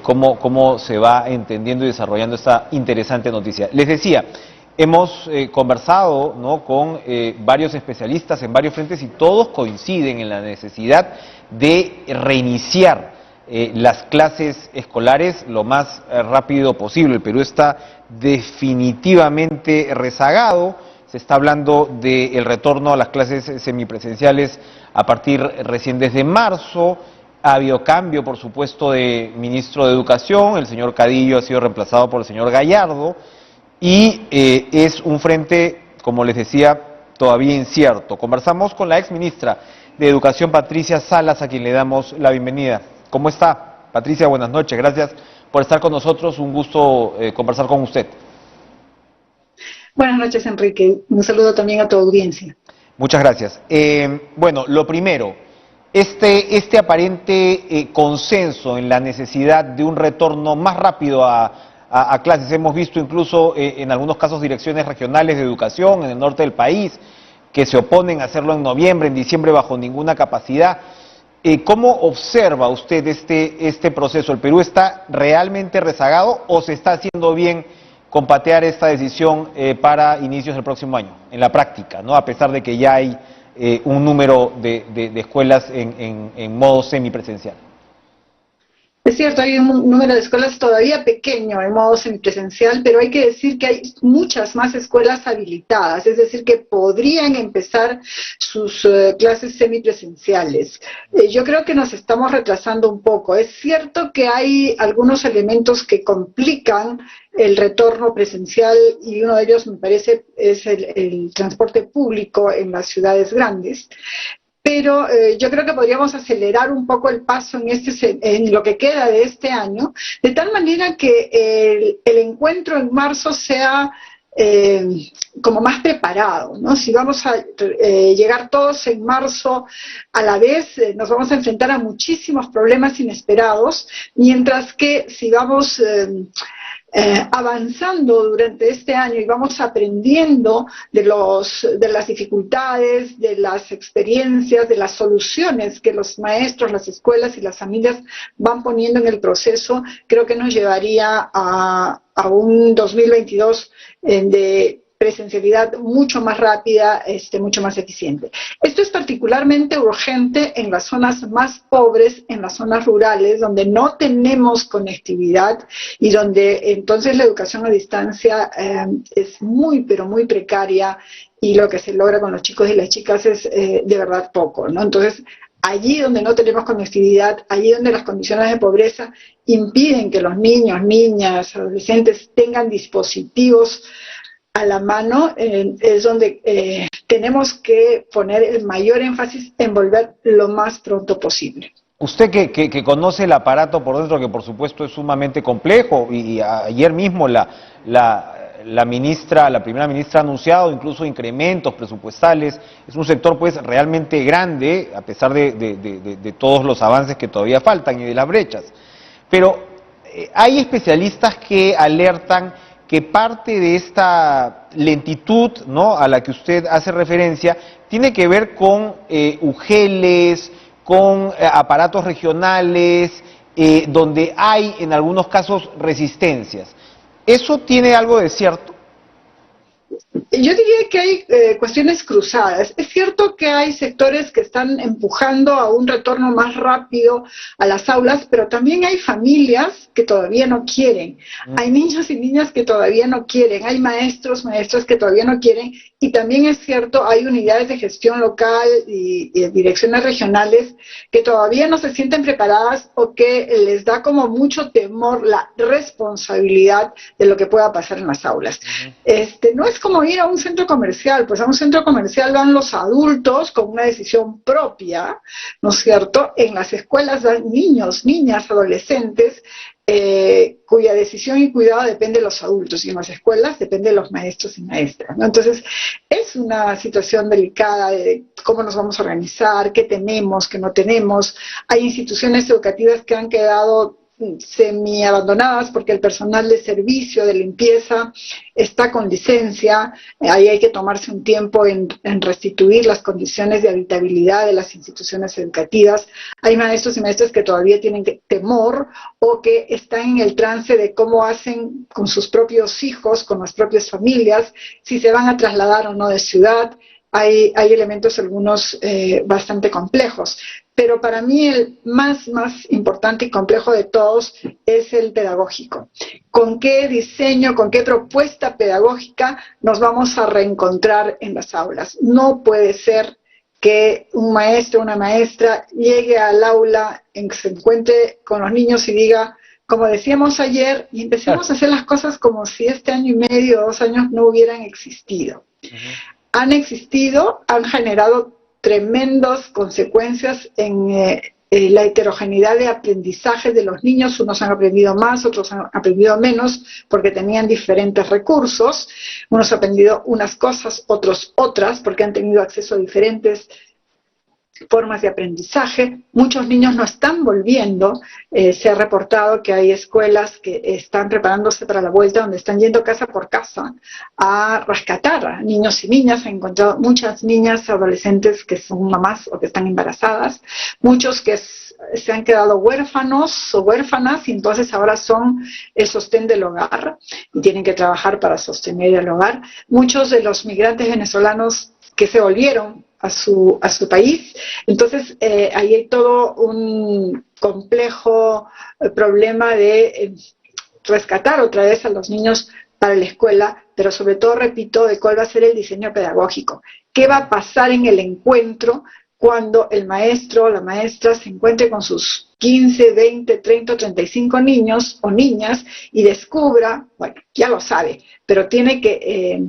cómo se va entendiendo y desarrollando esta interesante noticia. Les decía, hemos conversado, ¿no?, con varios especialistas en varios frentes y todos coinciden en la necesidad de reiniciar las clases escolares lo más rápido posible. El Perú está definitivamente rezagado. Se está hablando del retorno a las clases semipresenciales a partir recién desde marzo. Ha habido cambio, por supuesto, de ministro de Educación. El señor Cadillo ha sido reemplazado por el señor Gallardo. Y es un frente, como les decía, todavía incierto. Conversamos con la ex ministra de Educación, Patricia Salas, a quien le damos la bienvenida. ¿Cómo está? Patricia, buenas noches. Gracias por estar con nosotros. Un gusto conversar con usted. Buenas noches, Enrique. Un saludo también a tu audiencia. Muchas gracias. Bueno, lo primero, este aparente consenso en la necesidad de un retorno más rápido a clases. Hemos visto incluso en algunos casos direcciones regionales de educación en el norte del país que se oponen a hacerlo en noviembre, en diciembre, bajo ninguna capacidad. ¿Cómo observa usted este proceso? ¿El Perú está realmente rezagado o se está haciendo bien con patear esta decisión para inicios del próximo año, en la práctica, ¿no?, a pesar de que ya hay un número de escuelas en modo semipresencial? Es cierto, hay un número de escuelas todavía pequeño en modo semipresencial, pero hay que decir que hay muchas más escuelas habilitadas, es decir, que podrían empezar sus clases semipresenciales. Yo creo que nos estamos retrasando un poco. Es cierto que hay algunos elementos que complican el retorno presencial y uno de ellos, me parece, es el transporte público en las ciudades grandes. Pero yo creo que podríamos acelerar un poco el paso en lo que queda de este año, de tal manera que el encuentro en marzo sea como más preparado, ¿no? Si vamos a llegar todos en marzo a la vez, nos vamos a enfrentar a muchísimos problemas inesperados, mientras que si vamos avanzando durante este año y vamos aprendiendo de las dificultades, de las experiencias, de las soluciones que los maestros, las escuelas y las familias van poniendo en el proceso, creo que nos llevaría a un 2022 de presencialidad mucho más rápida, mucho más eficiente. Esto es particularmente urgente en las zonas más pobres, en las zonas rurales, donde no tenemos conectividad y donde entonces la educación a distancia es muy, pero muy precaria y lo que se logra con los chicos y las chicas es de verdad poco, ¿no? Entonces, allí donde no tenemos conectividad, allí donde las condiciones de pobreza impiden que los niños, niñas, adolescentes tengan dispositivos a la mano, es donde tenemos que poner el mayor énfasis en volver lo más pronto posible. Usted que conoce el aparato por dentro, que por supuesto es sumamente complejo, y ayer mismo la primera ministra ha anunciado incluso incrementos presupuestales. Es un sector pues realmente grande, a pesar de todos los avances que todavía faltan y de las brechas. Pero hay especialistas que alertan que parte de esta lentitud, ¿no?, a la que usted hace referencia tiene que ver con UGELes, con aparatos regionales, donde hay en algunos casos resistencias. ¿Eso tiene algo de cierto? Yo diría que hay cuestiones cruzadas. Es cierto que hay sectores que están empujando a un retorno más rápido a las aulas, pero también hay familias que todavía no quieren. Hay niños y niñas que todavía no quieren. Hay maestros, maestras que todavía no quieren. Y también es cierto, hay unidades de gestión local y direcciones regionales que todavía no se sienten preparadas o que les da como mucho temor la responsabilidad de lo que pueda pasar en las aulas. No es como ir a un centro comercial, pues a un centro comercial van los adultos con una decisión propia, ¿no es cierto? En las escuelas van niños, niñas, adolescentes, cuya decisión y cuidado depende de los adultos, y en las escuelas depende de los maestros y maestras, ¿no? Entonces, es una situación delicada de cómo nos vamos a organizar, qué tenemos, qué no tenemos. Hay instituciones educativas que han quedado semi-abandonadas porque el personal de servicio, de limpieza, está con licencia. Ahí hay que tomarse un tiempo en restituir las condiciones de habitabilidad de las instituciones educativas. Hay maestros y maestras que todavía tienen temor o que están en el trance de cómo hacen con sus propios hijos, con las propias familias, si se van a trasladar o no de ciudad. Hay elementos algunos bastante complejos. Pero para mí el más importante y complejo de todos es el pedagógico. ¿Con qué diseño, con qué propuesta pedagógica nos vamos a reencontrar en las aulas? No puede ser que un maestro o una maestra llegue al aula, se encuentre con los niños y diga, como decíamos ayer, y empecemos a hacer las cosas como si este año y medio, 2 años no hubieran existido. Han existido, han generado tremendas consecuencias en la heterogeneidad de aprendizaje de los niños. Unos han aprendido más, otros han aprendido menos, porque tenían diferentes recursos. Unos han aprendido unas cosas, otros otras, porque han tenido acceso a diferentes formas de aprendizaje. Muchos niños no están volviendo. Se ha reportado que hay escuelas que están preparándose para la vuelta, donde están yendo casa por casa a rescatar a niños y niñas. Han encontrado muchas niñas, adolescentes que son mamás o que están embarazadas, muchos que se han quedado huérfanos o huérfanas y entonces ahora son el sostén del hogar y tienen que trabajar para sostener el hogar. Muchos de los migrantes venezolanos que se volvieron a su país. Entonces, ahí hay todo un complejo problema de rescatar otra vez a los niños para la escuela, pero sobre todo, repito, de cuál va a ser el diseño pedagógico. ¿Qué va a pasar en el encuentro cuando el maestro o la maestra se encuentre con sus 15, 20, 30 o 35 niños o niñas y descubra, bueno, ya lo sabe, pero tiene que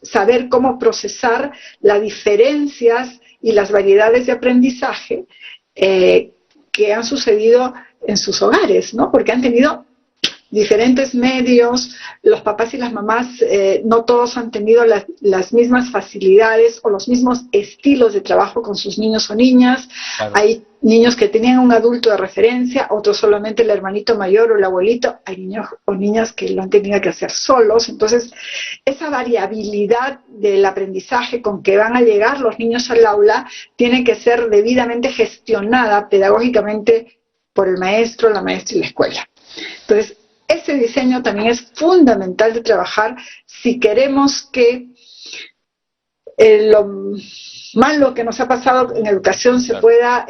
saber cómo procesar las diferencias y las variedades de aprendizaje que han sucedido en sus hogares, ¿no? Porque han tenido diferentes medios, los papás y las mamás no todos han tenido las mismas facilidades o los mismos estilos de trabajo con sus niños o niñas. Claro. Hay niños que tenían un adulto de referencia, otros solamente el hermanito mayor o el abuelito. Hay niños o niñas que lo han tenido que hacer solos. Entonces, esa variabilidad del aprendizaje con que van a llegar los niños al aula tiene que ser debidamente gestionada pedagógicamente por el maestro, la maestra y la escuela. Entonces, ese diseño también es fundamental de trabajar si queremos que lo malo que nos ha pasado en educación se pueda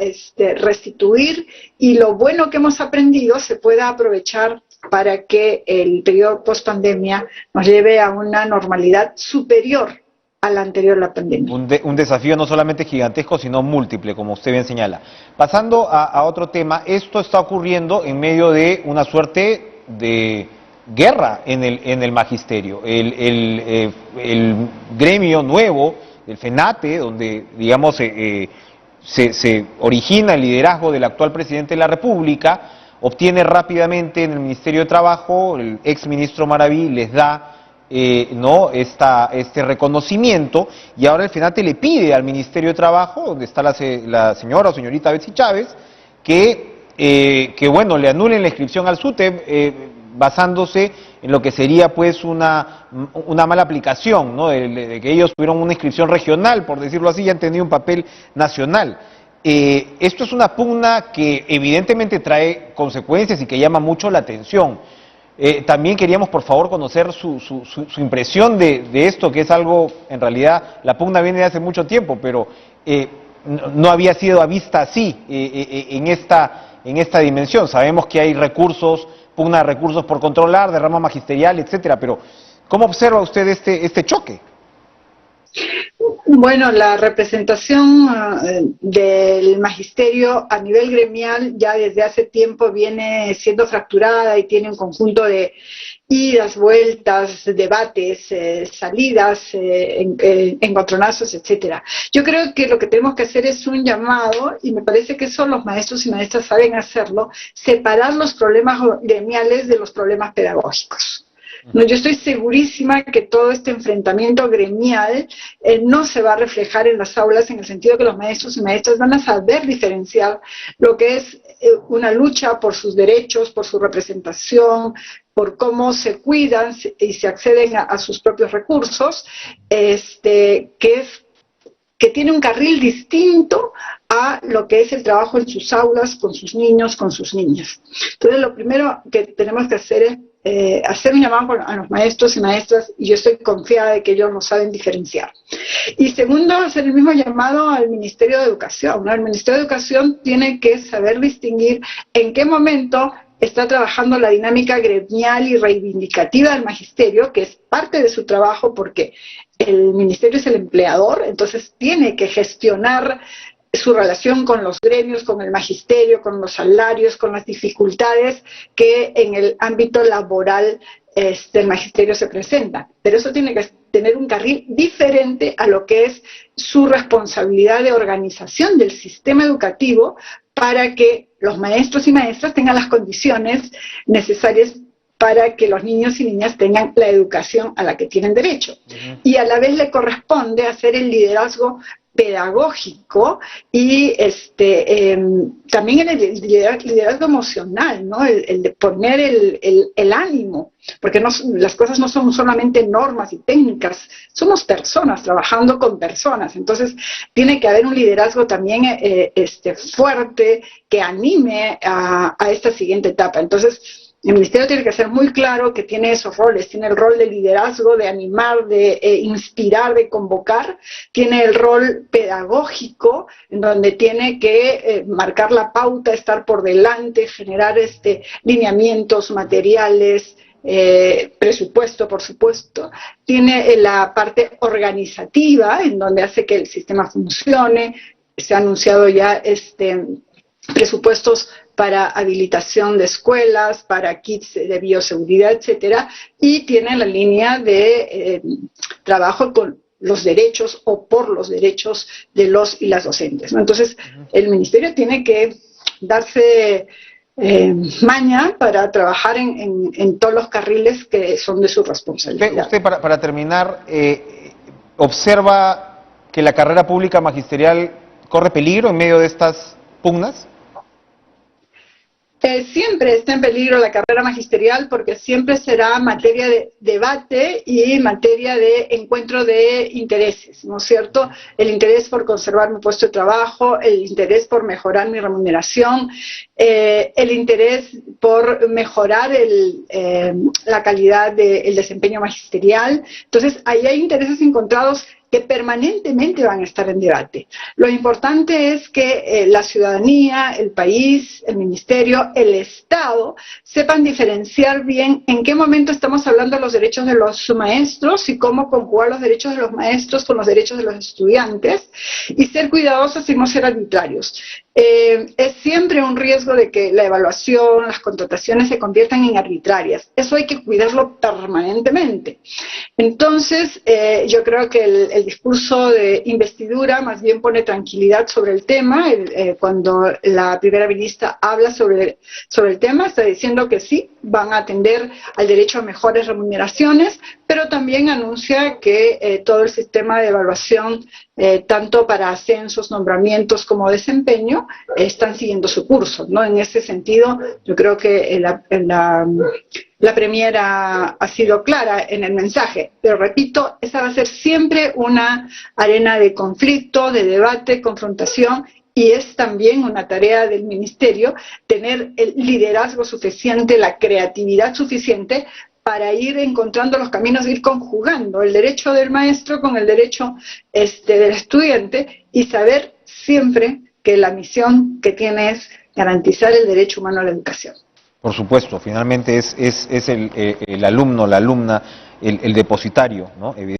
restituir y lo bueno que hemos aprendido se pueda aprovechar para que el periodo post-pandemia nos lleve a una normalidad superior a la anterior a la pandemia. Un desafío no solamente gigantesco, sino múltiple, como usted bien señala. Pasando a otro tema, esto está ocurriendo en medio de una suerte de guerra en el magisterio. El gremio nuevo, el FENATE, donde digamos se origina el liderazgo del actual presidente de la República, obtiene rápidamente en el Ministerio de Trabajo, el ex ministro Maraví les da este reconocimiento, y ahora el FENATE le pide al Ministerio de Trabajo, donde está la señora o señorita Betsy Chávez, que bueno, le anulen la inscripción al SUTEP, basándose en lo que sería pues una mala aplicación, ¿no? De que ellos tuvieron una inscripción regional, por decirlo así, y han tenido un papel nacional. Esto es una pugna que evidentemente trae consecuencias y que llama mucho la atención. También queríamos, por favor, conocer su impresión de esto, que es algo, en realidad, la pugna viene de hace mucho tiempo, pero no había sido vista así en esta dimensión. Sabemos que hay recursos, pugna de recursos por controlar, de rama magisterial, etcétera, pero ¿cómo observa usted este choque? Bueno, la representación del magisterio a nivel gremial ya desde hace tiempo viene siendo fracturada y tiene un conjunto de idas, vueltas, debates, salidas, encontronazos, etcétera. Yo creo que lo que tenemos que hacer es un llamado, y me parece que eso los maestros y maestras saben hacerlo, separar los problemas gremiales de los problemas pedagógicos. No, yo estoy segurísima que todo este enfrentamiento gremial no se va a reflejar en las aulas, en el sentido que los maestros y maestras van a saber diferenciar lo que es una lucha por sus derechos, por su representación, por cómo se cuidan y se acceden a sus propios recursos, que tiene un carril distinto a lo que es el trabajo en sus aulas, con sus niños, con sus niñas. Entonces, lo primero que tenemos que hacer es hacer un llamado a los maestros y maestras, y yo estoy confiada de que ellos lo saben diferenciar. Y segundo, hacer el mismo llamado al Ministerio de Educación, ¿no? El Ministerio de Educación tiene que saber distinguir en qué momento está trabajando la dinámica gremial y reivindicativa del magisterio, que es parte de su trabajo, porque el ministerio es el empleador, entonces tiene que gestionar su relación con los gremios, con el magisterio, con los salarios, con las dificultades que en el ámbito laboral el magisterio se presenta. Pero eso tiene que tener un carril diferente a lo que es su responsabilidad de organización del sistema educativo, para que los maestros y maestras tengan las condiciones necesarias para que los niños y niñas tengan la educación a la que tienen derecho. Y a la vez le corresponde hacer el liderazgo pedagógico y también el liderazgo emocional, ¿no? El de poner el ánimo, porque las cosas no son solamente normas y técnicas, somos personas trabajando con personas, entonces tiene que haber un liderazgo también fuerte que anime a esta siguiente etapa. Entonces, el ministerio tiene que ser muy claro que tiene esos roles, tiene el rol de liderazgo, de animar, de inspirar, de convocar, tiene el rol pedagógico, en donde tiene que marcar la pauta, estar por delante, generar lineamientos, materiales, presupuesto, por supuesto, tiene la parte organizativa, en donde hace que el sistema funcione, se ha anunciado ya presupuestos para habilitación de escuelas, para kits de bioseguridad, etcétera, y tiene la línea de trabajo con los derechos o por los derechos de los y las docentes, ¿no? Entonces, el ministerio tiene que darse maña para trabajar en todos los carriles que son de su responsabilidad. Usted para terminar, ¿observa que la carrera pública magisterial corre peligro en medio de estas pugnas? Siempre está en peligro la carrera magisterial, porque siempre será materia de debate y materia de encuentro de intereses, ¿no es cierto? El interés por conservar mi puesto de trabajo, el interés por mejorar mi remuneración, el interés por mejorar la calidad del desempeño magisterial. Entonces, ahí hay intereses encontrados que permanentemente van a estar en debate. Lo importante es que la ciudadanía, el país, el ministerio, el Estado sepan diferenciar bien en qué momento estamos hablando de los derechos de los maestros y cómo conjugar los derechos de los maestros con los derechos de los estudiantes, y ser cuidadosos y no ser arbitrarios. Es siempre un riesgo de que la evaluación, las contrataciones se conviertan en arbitrarias. Eso hay que cuidarlo permanentemente. Entonces, yo creo que el discurso de investidura más bien pone tranquilidad sobre el tema. Cuando la primera ministra habla sobre el tema, está diciendo que sí, van a atender al derecho a mejores remuneraciones, pero también anuncia que todo el sistema de evaluación, tanto para ascensos, nombramientos como desempeño, están siguiendo su curso, ¿no? En ese sentido, yo creo que la Premiera ha sido clara en el mensaje, pero repito, esa va a ser siempre una arena de conflicto, de debate, confrontación, y es también una tarea del ministerio tener el liderazgo suficiente, la creatividad suficiente para ir encontrando los caminos, ir conjugando el derecho del maestro con el derecho del estudiante, y saber siempre que la misión que tiene es garantizar el derecho humano a la educación. Por supuesto, finalmente es el alumno, la alumna, el depositario, ¿no? Evidentemente.